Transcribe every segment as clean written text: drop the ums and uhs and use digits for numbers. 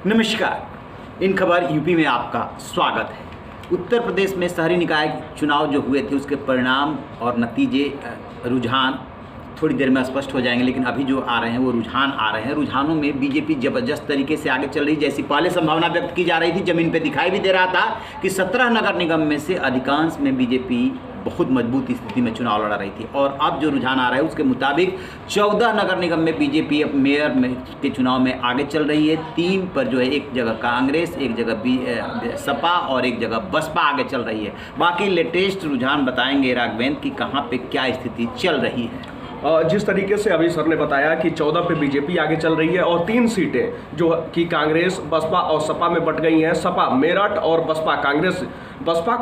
नमस्कार। इन खबर यूपी में आपका स्वागत है। उत्तर प्रदेश में शहरी निकाय चुनाव जो हुए थे उसके परिणाम और नतीजे रुझान थोड़ी देर में स्पष्ट हो जाएंगे, लेकिन अभी जो आ रहे हैं वो रुझान आ रहे हैं। रुझानों में बीजेपी ज़बरदस्त तरीके से आगे चल रही, जैसी पहले संभावना व्यक्त की जा रही थी, ज़मीन पे दिखाई भी दे रहा था कि 17 नगर निगम में से अधिकांश में बीजेपी बहुत मजबूत स्थिति में चुनाव लड़ा रही थी। और अब जो रुझान आ रहा है उसके मुताबिक 14 नगर निगम में बीजेपी अब मेयर के चुनाव में आगे चल रही है। 3 पर जो है, एक जगह कांग्रेस, एक जगह सपा और एक जगह बसपा आगे चल रही है। बाकी लेटेस्ट रुझान बताएंगे राघवेंद्र कि कहाँ पे क्या स्थिति चल रही है। जिस तरीके से अभी सर ने बताया कि 14 पे बीजेपी आगे चल रही है और 3 सीटें जो कि कांग्रेस, बसपा और सपा में बट गई हैं। सपा मेरठ और बसपा कांग्रेस, बसपा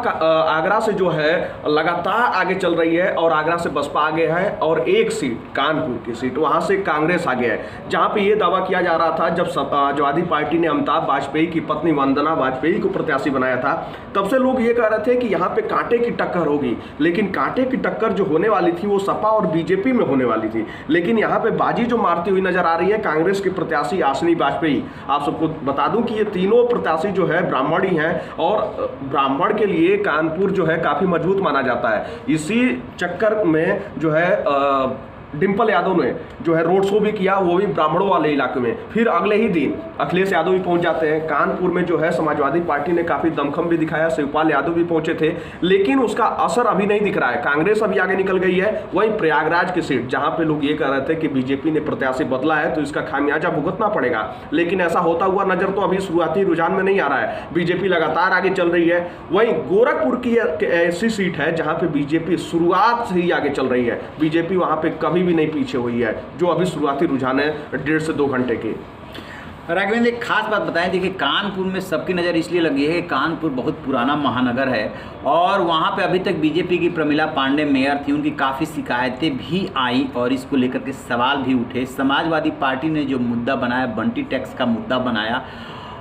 आगरा से जो है लगातार आगे चल रही है और आगरा से बसपा आगे है। और एक सीट कानपुर की सीट, वहां से कांग्रेस आगे है, जहां पे ये दावा किया जा रहा था जब समाजवादी पार्टी ने अमिताभ वाजपेयी की पत्नी वंदना वाजपेयी को प्रत्याशी बनाया था, तब से लोग ये कह रहे थे कि यहाँ पे कांटे की टक्कर होगी। लेकिन कांटे की टक्कर जो होने वाली थी वो सपा और बीजेपी में होने वाली थी। लेकिन यहाँ पे बाजी जो मारती हुई नजर आ रही है कांग्रेस की प्रत्याशी आसनी वाजपेयी। आप सबको बता दूं कि ये तीनों प्रत्याशी जो है ब्राह्मण ही हैं और ब्राह्मण के लिए कानपुर जो है काफी मजबूत माना जाता है। इसी चक्कर में जो है डिंपल यादव ने जो है रोड शो भी किया, वो भी ब्राह्मणों वाले इलाके में। फिर अगले ही दिन अखिलेश यादव भी पहुंच जाते हैं। कानपुर में जो है समाजवादी पार्टी ने काफी दमखम भी दिखाया, शिवपाल यादव भी पहुंचे थे, लेकिन उसका असर अभी नहीं दिख रहा है। कांग्रेस अभी आगे निकल गई है। वहीं प्रयागराज की सीट जहां पे लोग ये कह रहे थे कि बीजेपी ने प्रत्याशी बदला है तो इसका खामियाजा भुगतना पड़ेगा, लेकिन ऐसा होता हुआ नजर तो अभी शुरुआती रुझान में नहीं आ रहा है। बीजेपी लगातार आगे चल रही है। वहीं गोरखपुर की ऐसी सीट है जहां पे बीजेपी शुरुआत से ही आगे चल रही है। बीजेपी वहां पे कभी भी नहीं पीछे हुई है, जो अभी शुरुआती रुझान है 1.5 से 2 घंटे के। राघवेंद्र एक खास बात बताएं, देखिए कानपुर में सबकी नज़र इसलिए लगी है कि कानपुर बहुत पुराना महानगर है और वहाँ पे अभी तक बीजेपी की प्रमिला पांडे मेयर थी। उनकी काफ़ी शिकायतें भी आई और इसको लेकर के सवाल भी उठे। समाजवादी पार्टी ने जो मुद्दा बनाया, बंटी टैक्स का मुद्दा बनाया,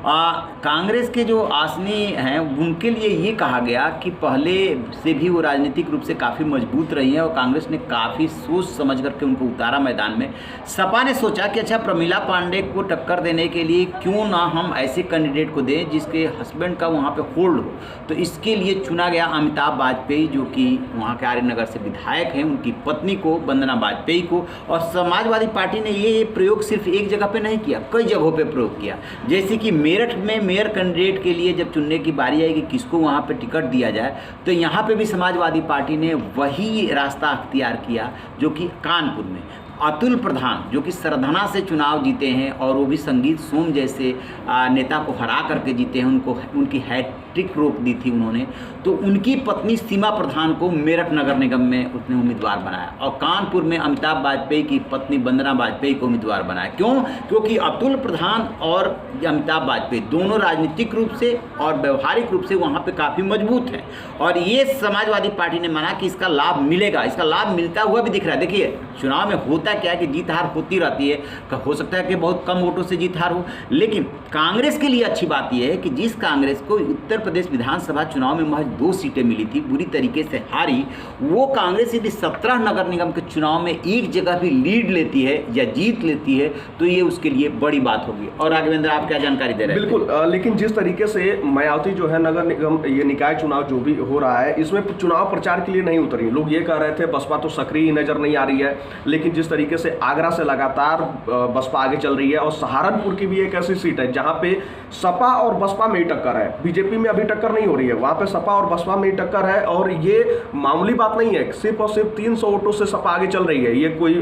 कांग्रेस के जो आसनी हैं उनके लिए ये कहा गया कि पहले से भी वो राजनीतिक रूप से काफ़ी मजबूत रही हैं और कांग्रेस ने काफ़ी सोच समझ करके उनको उतारा मैदान में। सपा ने सोचा कि अच्छा, प्रमिला पांडे को टक्कर देने के लिए क्यों ना हम ऐसे कैंडिडेट को दें जिसके हस्बैंड का वहाँ पे होल्ड हो। तो इसके लिए चुना गया अमिताभ वाजपेयी, जो कि वहाँ के आर्यनगर से विधायक हैं, उनकी पत्नी को, वंदना वाजपेयी को। और समाजवादी पार्टी ने ये प्रयोग सिर्फ एक जगह पर नहीं किया, कई जगहों पर प्रयोग किया। जैसे कि मेरठ में मेयर कैंडिडेट के लिए जब चुनने की बारी आई कि किसको वहाँ पे टिकट दिया जाए, तो यहाँ पे भी समाजवादी पार्टी ने वही रास्ता अख्तियार किया जो कि कानपुर में अतुल प्रधान, जो कि सरधना से चुनाव जीते हैं और वो भी संगीत सोम जैसे नेता को हरा करके जीते हैं। उनको उनकी हैट्रिक रोक दी थी उन्होंने। तो उनकी पत्नी सीमा प्रधान को मेरठ नगर निगम में उसने उम्मीदवार बनाया और कानपुर में अमिताभ वाजपेयी की पत्नी वंदना वाजपेयी को उम्मीदवार बनाया। क्यों? क्योंकि अतुल प्रधान और अमिताभ वाजपेयी दोनों राजनीतिक रूप से और व्यवहारिक रूप से वहाँ पे काफ़ी मजबूत हैं और ये समाजवादी पार्टी ने माना कि इसका लाभ मिलेगा। इसका लाभ मिलता हुआ भी दिख रहा है। देखिए चुनाव में होता क्या है कि जीत हार होती रहती है, हो सकता है कि बहुत कम वोटों से जीत हार हो, लेकिन कांग्रेस के लिए अच्छी बात यह है कि जिस कांग्रेस को उत्तर प्रदेश विधानसभा चुनाव में महज 2 सीटें मिली थी, बुरी तरीके से हारी, वो कांग्रेस यदि 17 नगर निगम के चुनाव में एक जगह भी लीड लेती है या जीत लेती है तो ये उसके लिए बड़ी बात होगी। और राघवेंद्र आप क्या जानकारी दे रहे हैं? बिल्कुल, लेकिन जिस तरीके से मायावती जो है नगर निगम, ये निकाय चुनाव जो भी हो रहा है, इसमें चुनाव प्रचार के लिए नहीं उतरी। लोग ये कह रहे थे बसपा तो सक्रिय नजर नहीं आ रही है, लेकिन जिस तरीके से आगरा से लगातार बसपा आगे चल रही है और सहारनपुर की भी एक ऐसी सीट है जहां पे सपा और बसपा में ही टक्कर है। बीजेपी में अभी टक्कर नहीं हो रही है, वहां पे सपा और बसपा में ही टक्कर है। और ये मामूली बात नहीं है, सिर्फ और सिर्फ 300 वोटों से सपा आगे चल रही है। ये कोई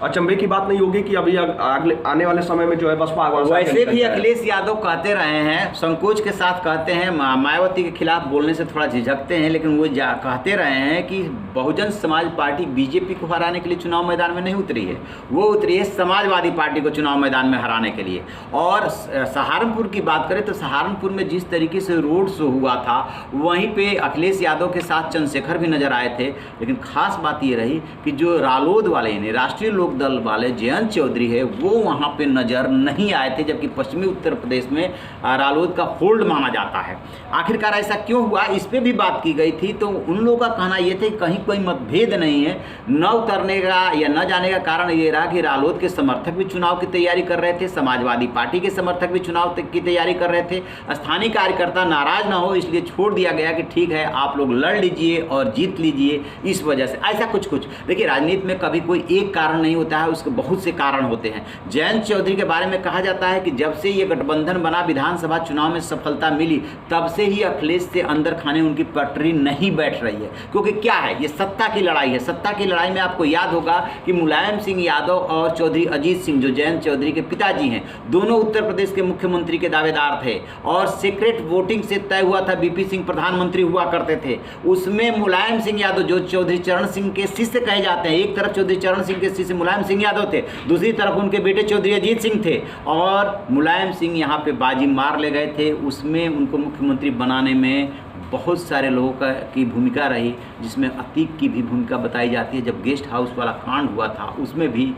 अचंभे की बात नहीं होगी कि अभी आने वाले समय में जो है बसपा वैसे भी अखिलेश यादव कहते रहे हैं, संकोच के साथ कहते हैं, मायावती के खिलाफ बोलने से थोड़ा झिझकते हैं, लेकिन वो कहते रहे हैं कि बहुजन समाज पार्टी बीजेपी को हराने के लिए चुनाव मैदान में नहीं उतरी है, वो उतरी है समाजवादी पार्टी को चुनाव मैदान में हराने के लिए। और सहारनपुर की बात करें तो सहारनपुर में जिस तरीके से रोड शो हुआ था, वहीं पे अखिलेश यादव के साथ चंद्रशेखर भी नजर आए थे। लेकिन खास बात ये रही कि जो रालोद वाले यानी राष्ट्रीय लोक दल वाले जयंत चौधरी है वो वहाँ पे नजर नहीं आए थे, जबकि पश्चिमी उत्तर प्रदेश में रालोद का होल्ड माना जाता है। आखिरकार ऐसा क्यों हुआ, इस पर भी बात की गई थी। तो उन लोगों का कहना ये था कि कहीं कोई मतभेद नहीं है, न उतरने का या न जाने का कारण ये रहा कि रालोद के समर्थक भी चुनाव की तैयारी कर रहे थे, समाजवादी पार्टी के समर्थक भी चुनाव की तैयारी कर रहे थे। स्थानीय कार्यकर्ता नाराज ना हो इसलिए छोड़ दिया गया कि ठीक है आप लोग लड़ लीजिए और जीत लीजिए। इस वजह से ऐसा कुछ देखिए, राजनीति में कभी कोई एक कारण नहीं होता है, उसके बहुत से कारण होते हैं। जयंत चौधरी के बारे में कहा जाता है कि जब से ये गठबंधन बना, विधानसभा चुनाव में सफलता मिली, तब से ही अखिलेश से अंदर खाने उनकी पटरी नहीं बैठ रही है। क्योंकि क्या है, ये सत्ता की लड़ाई है। सत्ता की लड़ाई में आपको याद होगा कि मुलायम सिंह यादव और चौधरी अजीत सिंह, जो जयंत चौधरी के पिताजी हैं, दोनों उत्तर प्रदेश के मुख्यमंत्री के दावेदार थे और सीक्रेट वोटिंग से तय हुआ था बीपी सिंह प्रधानमंत्री हुआ करते थे। उसमें मुलायम सिंह यादव जो चौधरी चरण सिंह के शिष्य कहे जाते हैं, एक तरफ चौधरी चरण सिंह के शिष्य मुलायम सिंह यादव थे, दूसरी तरफ उनके बेटे चौधरी अजीत सिंह थे और मुलायम सिंह यहाँ पे बाजी मार ले गए थे। उसमें उनको मुख्यमंत्री बनाने में बहुत सारे लोगों की भूमिका रही, जिसमें अतीक की भी भूमिका बताई जाती है। जब गेस्ट हाउस वाला कांड हुआ था उसमें भी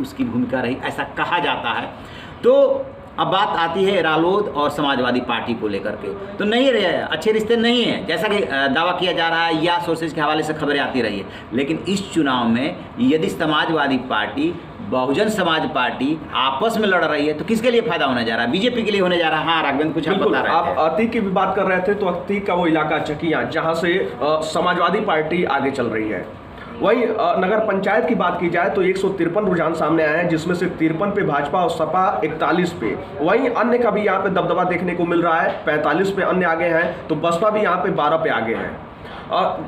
उसकी भूमिका रही, ऐसा कहा जाता है। तो अब बात आती है रालोद और समाजवादी पार्टी को लेकर के, तो नहीं रहे अच्छे रिश्ते नहीं हैं जैसा कि दावा किया जा रहा है या सोर्सेज के हवाले से खबरें आती रही है। लेकिन इस चुनाव में यदि समाजवादी पार्टी बहुजन समाज पार्टी आपस में लड़ रही है तो किसके लिए फायदा होने जा रहा है? बीजेपी के लिए होने जा रहा है। हाँ राघवेंद्र, कुछ आप बता रहे थे। आप अतीक की भी बात कर रहे थे, तो अतीक का वो इलाका चकिया जहां से समाजवादी पार्टी आगे चल रही है। वहीं नगर पंचायत की बात की जाए तो 153 रुझान सामने आए हैं, जिसमें से 53 पे भाजपा और सपा 41 पे। वहीं अन्य का भी यहाँ पे दबदबा देखने को मिल रहा है, 45 पे अन्य आगे हैं, तो बसपा भी यहाँ पे 12 पे आगे है।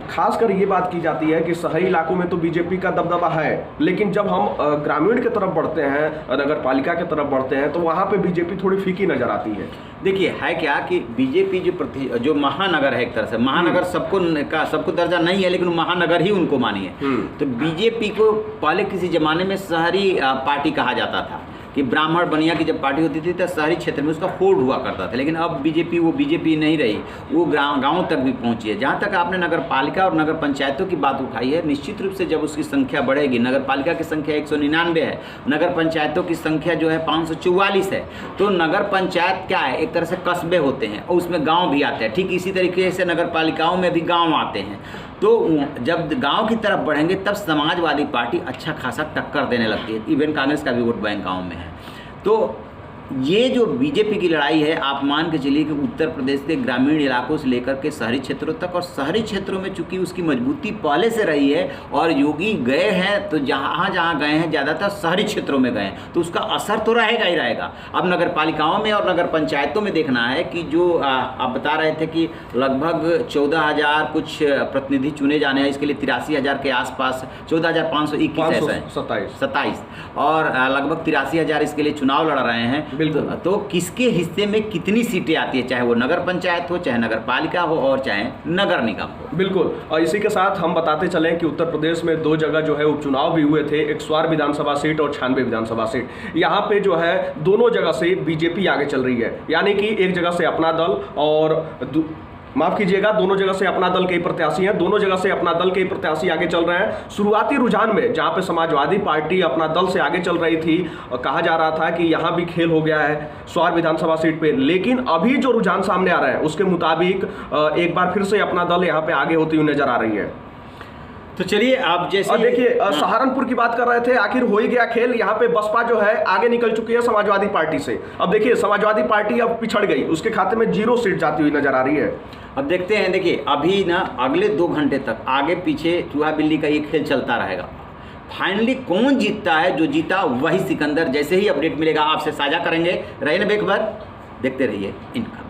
खासकर ये बात की जाती है कि शहरी इलाकों में तो बीजेपी का दबदबा है, लेकिन जब हम ग्रामीण की तरफ बढ़ते हैं, नगर पालिका की तरफ बढ़ते हैं, तो वहाँ पे बीजेपी थोड़ी फीकी नजर आती है। देखिए है क्या कि बीजेपी जो महानगर है, एक तरह से महानगर सबको दर्जा नहीं है, लेकिन महानगर ही उनको मानी है। तो बीजेपी को पहले किसी जमाने में शहरी पार्टी कहा जाता था कि ब्राह्मण बनिया की जब पार्टी होती थी तो शहरी क्षेत्र में उसका होल्ड हुआ करता था। लेकिन अब बीजेपी वो बीजेपी नहीं रही, वो गाँव तक भी पहुंची है। जहाँ तक आपने नगर पालिका और नगर पंचायतों की बात उठाई है, निश्चित रूप से जब उसकी संख्या बढ़ेगी, नगर पालिका की संख्या 199 है, नगर पंचायतों की संख्या जो है 544 है, तो नगर पंचायत क्या है, एक तरह से कस्बे होते हैं और उसमें गाँव भी आते हैं। ठीक इसी तरीके से नगर पालिकाओं में भी गाँव आते हैं। तो जब गांव की तरफ बढ़ेंगे तब समाजवादी पार्टी अच्छा खासा टक्कर देने लगती है। इवन कांग्रेस का भी वोट बैंक गाँव में है। तो ये जो बीजेपी की लड़ाई है, आप मान के चलिए कि उत्तर प्रदेश के ग्रामीण इलाकों से लेकर के शहरी क्षेत्रों तक, और शहरी क्षेत्रों में चूंकि उसकी मजबूती पहले से रही है और योगी गए हैं तो जहाँ जहाँ गए हैं ज़्यादातर शहरी क्षेत्रों में गए हैं, तो उसका असर तो रहेगा ही रहेगा। अब नगर पालिकाओं में और नगर पंचायतों में देखना है कि जो आप बता रहे थे कि लगभग 14,000 कुछ प्रतिनिधि चुने जाने हैं, इसके लिए 83,000 के आसपास, 14,521 27 और लगभग 83,000 इसके लिए चुनाव लड़ रहे हैं। तो किसके हिस्से में कितनी सीटें आती है, चाहे वो नगर पंचायत हो, चाहे नगर पालिका हो और चाहे नगर निगम हो। बिल्कुल। और इसी के साथ हम बताते चलें कि उत्तर प्रदेश में 2 जगह जो है उपचुनाव भी हुए थे, एक स्वार विधानसभा सीट और 96 विधानसभा सीट। यहाँ पे जो है दोनों जगह से बीजेपी आगे चल रही है, यानी कि एक जगह से अपना दल और माफ कीजिएगा, दोनों जगह से अपना दल के प्रत्याशी हैं, दोनों जगह से अपना दल के प्रत्याशी आगे चल रहे हैं। शुरुआती रुझान में जहां पे समाजवादी पार्टी अपना दल से आगे चल रही थी, कहा जा रहा था कि यहां भी खेल हो गया है स्वार विधानसभा सीट पे, लेकिन अभी जो रुझान सामने आ रहे हैं उसके मुताबिक एक बार फिर से अपना दल यहां पे आगे होती हुई नजर आ रही है। तो चलिए आप जैसे देखिए सहारनपुर की बात कर रहे थे, आखिर हो ही गया खेल। यहाँ पे बसपा जो है आगे निकल चुकी है समाजवादी पार्टी से। अब देखिए समाजवादी पार्टी अब पिछड़ गई, उसके खाते में 0 सीट जाती हुई नजर आ रही है। अब देखते हैं, देखिए अभी ना अगले 2 घंटे तक आगे पीछे चूहा बिल्ली का ये खेल चलता रहेगा। फाइनली कौन जीतता है, जो जीता वही सिकंदर। जैसे ही अपडेट मिलेगा आपसे साझा करेंगे। रहे ना बेखबर, देखते रहिए इनका।